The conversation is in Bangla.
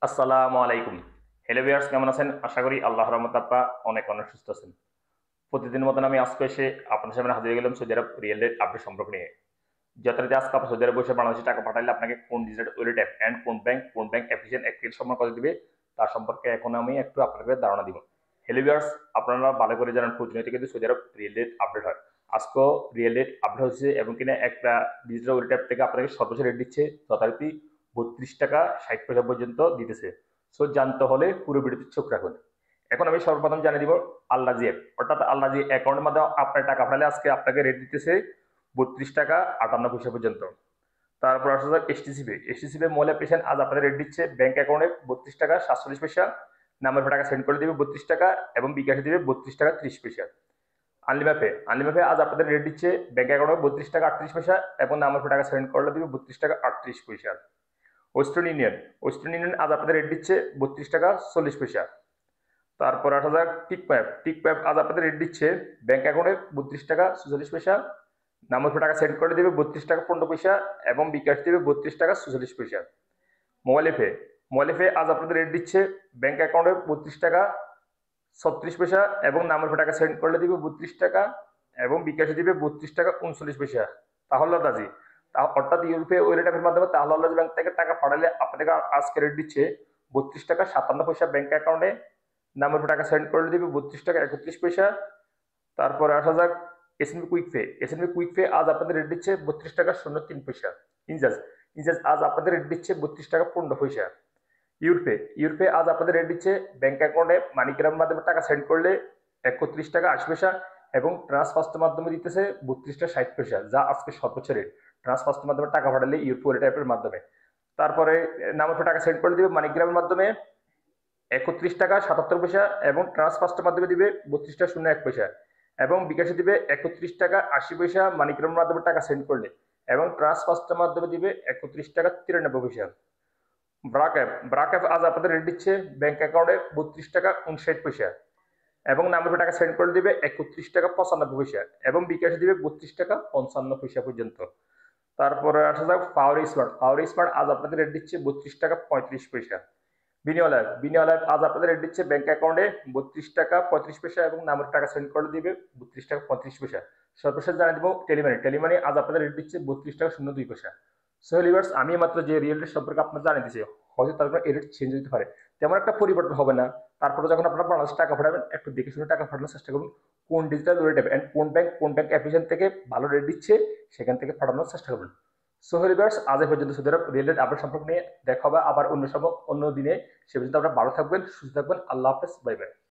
আসসালামু আলাইকুম। হ্যালো ভিউয়ার্স, কেমন আছেন? আশা করি আল্লাহর রহমতে আপনারা অনেক অনেক সুস্থ আছেন। প্রতিদিনের মতন আমি আজকে এসে আপনাদের সামনে হাজির হয়ে গেলাম সৌদি আরব রিয়েল রেট আপডেট সম্পর্ক নিয়ে। যথারীতি আজকে আপনি সৌদি আরব বসে বাংলাদেশে টাকা পাঠাইলে আপনাকে কোন ডিজিটাল ওয়ালেট অ্যাপ এন্ড কোন ব্যাংক অ্যাপ্লিকেশন অ্যাক্টিভ সম্পর্ক করে দিবে তার সম্পর্কে এখন আমি একটু আপনাদের ধারণা দিব। হ্যালো ভিউয়ার্স, আপনারা ভালো করে জানেন প্রতিনিয়ত কিন্তু সৌদি আরব রিয়েল রেট আপডেট হয়। আজকেও রিয়েল রেট আপডেট হচ্ছে এবং কিনা একটা ডিজিটাল ওয়ালেট অ্যাপ থেকে আপনাকে সর্বোচ্চ রেট দিচ্ছে যথারীতি 32 টাকা 60 পয়সা পর্যন্ত দিতেছে। সো জানতে হলে পুরো ভিডিওতে চোখ রাখুন। এখন আমি সর্বপ্রথম জানিয়ে দিব আল্লাজি অ্যাপ, অর্থাৎ আল্লাজি অ্যাকাউন্টের মাধ্যমে আপনার টাকা পাঠালে আজকে আপনাকে রেট দিতেছে 32 টাকা 58 পয়সা পর্যন্ত। তারপর আসা যাক এসটিসি পে মোবাইল অ্যাপ্লিকেশন আজ আপনাদের রেট দিচ্ছে ব্যাংক অ্যাকাউন্টে 32 টাকা 47 পয়সা, নাম্বার টাকা সেন্ড করে দিবে 32 টাকা এবং বিকাশে দিবে 32 টাকা 30 পয়সা। আনলিমা পে আজ আপনাদের রেট দিচ্ছে ব্যাংক অ্যাকাউন্টে 32 টাকা 38 পয়সা এবং নাম্বার টাকা সেন্ড করলে দিবে 32 টাকা 38 পয়সা। ওয়েস্টার্ন ইউনিয়ন আজ আপনাদের রেট দিচ্ছে 32 টাকা 40 পয়সা। তারপর আসা যাক টিকপ্যাপ আজ আপনাদের রেট দিচ্ছে ব্যাংক অ্যাকাউন্টে 32 টাকা 44 পয়সা, নাম্বার টাকা সেন্ড করে দিবে 32 টাকা 15 পয়সা এবং বিকাশ দিবে 32 টাকা 44 পয়সা। মোবাইল এফে আজ আপনাদের রেট দিচ্ছে ব্যাংক অ্যাকাউন্টে 32 টাকা 36 পয়সা এবং নাম্বার টাকা সেন্ড করলে দিবে 32 টাকা এবং বিকাশে দিবে 32 টাকা 39 পয়সা। তাহলে রাজি, অর্থাৎ ইউরোপে ওই রেট অ্যাপের মাধ্যমে তাহলে ব্যাংক থেকে টাকা পাঠালে আপনাদেরকে আজকে রেট দিচ্ছে 32 টাকা 57 পয়সা ব্যাংক অ্যাকাউন্টে, নাম্বার টাকা সেন্ড করে দিবে 32 টাকা 31 পয়সা। তারপরে আসা যাক এসএনবি কুইক পে আজ আপনাদের রেট দিচ্ছে 32 টাকা 03 পয়সা। ইনজাজ ইনজাজ আজ আপনাদের রেট দিচ্ছে 32 টাকা 15 পয়সা। ইউরোপে আজ আপনাদের রেট দিচ্ছে ব্যাংক অ্যাকাউন্টে মানিগ্রামের মাধ্যমে টাকা সেন্ড করলে 31 টাকা 80 পয়সা এবং ট্রান্সফার্স্টের মাধ্যমে দিতেছে 32 টাকা 60 পয়সা, যা আজকে সর্বোচ্চ রেট ট্রান্সফার্স্টের মাধ্যমে টাকা পাঠালে ইউরোপ ওয়ালেট অ্যাপের মাধ্যমে। তারপরে নাম্বার টাকা সেন্ড করে দিবে মানিগ্রামের মাধ্যমে 31 টাকা 77 পয়সা এবং ট্রান্সফার্স্টের মাধ্যমে দিবে 32 টাকা 01 পয়সা এবং বিকাশে দিবে 31 টাকা 80 পয়সা মানিগ্রামের মাধ্যমে টাকা সেন্ড করলে এবং ট্রান্সফার্স্টের মাধ্যমে দিবে 31 টাকা 93 পয়সা। ব্রাক অ্যাপ আজ আপনাদের রেট দিচ্ছে ব্যাংক অ্যাকাউন্টে 32 টাকা 59 পয়সা এবং নাম্বার টাকা সেন্ড করে দিবে 31 টাকা 95 পয়সা এবং বিকাশে দিবে 32 টাকা 55 পয়সা পর্যন্ত। তারপরে আসা যাক পাওয়ার স্মার্ট আজ আপনাদের রেট দিচ্ছে 32 টাকা 35 পয়সা। বিনিয়োগ আজ আপনাদের রেট দিচ্ছে ব্যাংক অ্যাকাউন্টে 32 টাকা 35 পয়সা এবং নাম্বার টাকা সেন্ড করে দিবে 32 টাকা 35 পয়সা। সর্বশেষ জানিয়ে দেবো টেলিমানি আজ আপনাদের রেট দিচ্ছে 32 টাকা 02 পয়সা। সো লিভার্স, আমি মাত্র যে রিয়েল রেট সম্পর্কে আপনার জানিয়ে দিচ্ছি, হয়তো তারপর এই রেট চেঞ্জ হতে পারে, তেমন একটা পরিবর্তন হবে না। তারপরে যখন আপনারা বাংলাদেশে টাকা পাঠাবেন একটু দেখে শুনে টাকা পাঠানোর চেষ্টা করুন। কোন ডিজিটাল ওয়ালেট অ্যাপ এন্ড কোন ব্যাংক অ্যাপ্লিকেশন থেকে ভালো রেট দিচ্ছে সেখান থেকে পাঠানোর চেষ্টা করুন। সো লিভার্স, আজ এ পর্যন্ত সৌদি আরব রিয়েল রেট আপডেট সম্পর্ক নিয়ে দেখা হবে আবার অন্য দিনে। সে পর্যন্ত আপনারা ভালো থাকবেন, সুস্থ থাকবেন। আল্লাহ হাফেজ, বাই বাই।